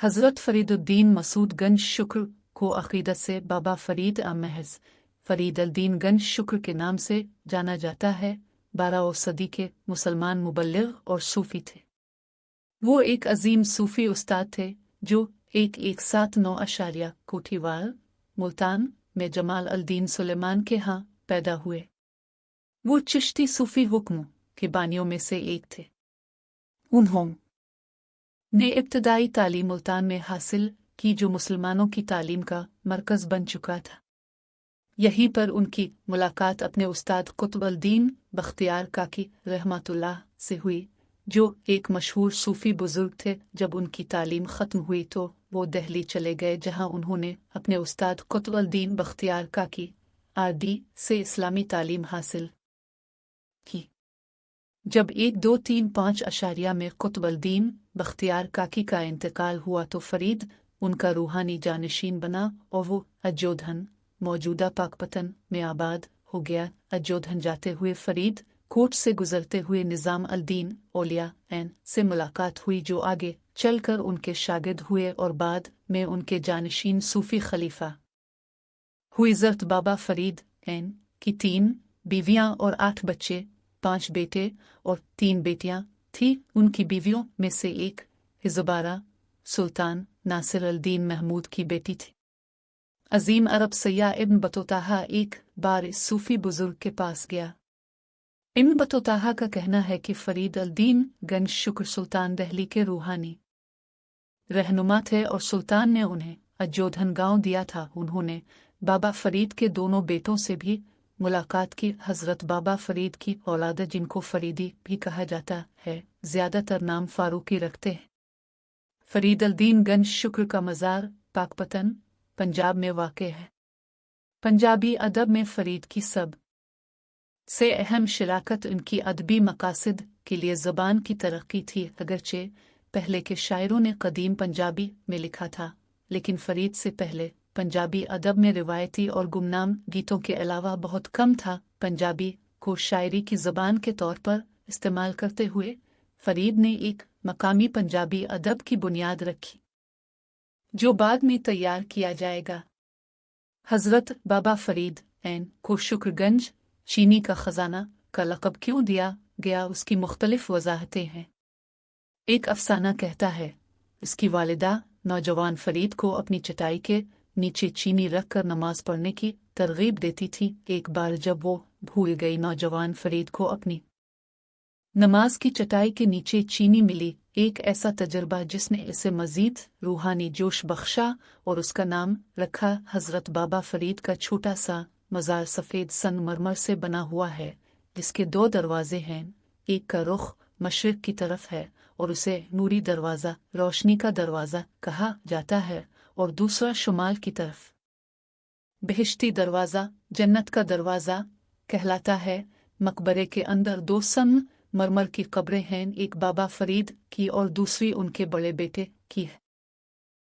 हज़रत फरीदुद्दीन मसूद गंज शुक्र को अक़ीदत से बाबा फरीद महज फरीदुद्दीन गंज शुक्र के नाम से जाना जाता है। 12वीं सदी के मुसलमान मुबल्लिग़ और सूफ़ी थे। वो एक अजीम सूफ़ी उस्ताद थे जो 1179 अशारिया कोठीवाल मुल्तान में जमाल अल-दीन सुलेमान के यहाँ पैदा हुए। वो चिश्ती सूफ़ी हुक्म के बानियों में से एक थे। उन्होंने इब्तदाई तालीम मुल्तान में हासिल की जो मुसलमानों की तालीम का मरकज़ बन चुका था। यहीं पर उनकी मुलाकात अपने उस्ताद कुतुब अल-दीन बख्तियार काकी रहमतुल्लाह से हुई, जो एक मशहूर सूफ़ी बुज़ुर्ग थे। जब उनकी तालीम ख़त्म हुई तो वो दिल्ली चले गए, जहाँ उन्होंने अपने उस्ताद कुतुब अल-दीन बख्तियार काकी आरडी से इस्लामी तालीम हासिल की। जब 1235 अशारिया में कुतुब अल-दीन बख्तियार काकी का इंतकाल हुआ तो फरीद उनका रूहानी जानिशीन बना और वो अजोधन मौजूदा पाकपतन में आबाद हो गया। अजोधन जाते हुए फरीद कोट से गुजरते हुए निज़ाम अल-दीन औलिया ऐन से मुलाकात हुई, जो आगे चलकर उनके शागिर्द हुए और बाद में उनके जानिशीन सूफ़ी खलीफा हुई। ज़र्त बाबा फरीद ऐन की 3 बीवियां और 8 बच्चे, 5 बेटे और 3 बेटियां थीं। उनकी बीवियों में से एक हिज़बारा सुल्तान नासिर अल-दीन महमूद की बेटी थी। अजीम अरब सैय्याह इब्न बतूता एक बार इस सूफ़ी बुज़ुर्ग के पास गया। इब्न बतूता का कहना है कि फरीद अल-दीन गंज शुक्र सुल्तान दिल्ली के रूहानी रहनुमा थे और सुल्तान ने उन्हें अजोधन गांव दिया था। उन्होंने बाबा फरीद के दोनों बेटों से भी मुलाकात की। हज़रत बाबा फरीद की औलाद, जिनको फरीदी भी कहा जाता है, ज़्यादातर नाम फारूकी रखते हैं। फरीद अल-दीन गंज शुक्र का मज़ार पाकपतन पंजाब में वाक़े है। पंजाबी अदब में फरीद की सब से अहम शराकत उनकी अदबी मकासद के लिए ज़बान की तरक्की थी। अगरचे पहले के शायरों ने कदीम पंजाबी में लिखा था, लेकिन फरीद से पहले पंजाबी अदब में रिवायती और गुमनाम गीतों के अलावा बहुत कम था। पंजाबी को शायरी की ज़बान के तौर पर इस्तेमाल करते हुए फरीद ने एक मकामी पंजाबी अदब की बुनियाद रखी, जो बाद में तैयार किया जाएगा। हज़रत बाबा फरीद ऐन को शुक्रगंज चीनी का ख़जाना का लक़ब क्यों दिया गया, उसकी मुख्तलिफ वजाहतें हैं। एक अफसाना कहता है, इसकी वालिदा नौजवान फरीद को अपनी चटाई के नीचे चीनी रखकर नमाज पढ़ने की तरगीब देती थी। एक बार जब वो भूल गई, नौजवान फरीद को अपनी नमाज की चटाई के नीचे चीनी मिली। एक ऐसा तजर्बा जिसने इसे मज़ीद रूहानी जोश बख्शा और उसका नाम रखा हज़रत बाबा फरीद का छोटा सा मज़ार सफ़ेद संगमरमर से बना हुआ है, जिसके 2 दरवाजे हैं। एक का रुख मशरिक़ की तरफ है और उसे नूरी दरवाज़ा, रोशनी का दरवाज़ा कहा जाता है, और दूसरा शुमाल की तरफ बेहिश्ती दरवाज़ा, जन्नत का दरवाज़ा कहलाता है। मकबरे के अंदर 2 संगमरमर की कब्रें हैं, एक बाबा फरीद की और दूसरी उनके बड़े बेटे की है।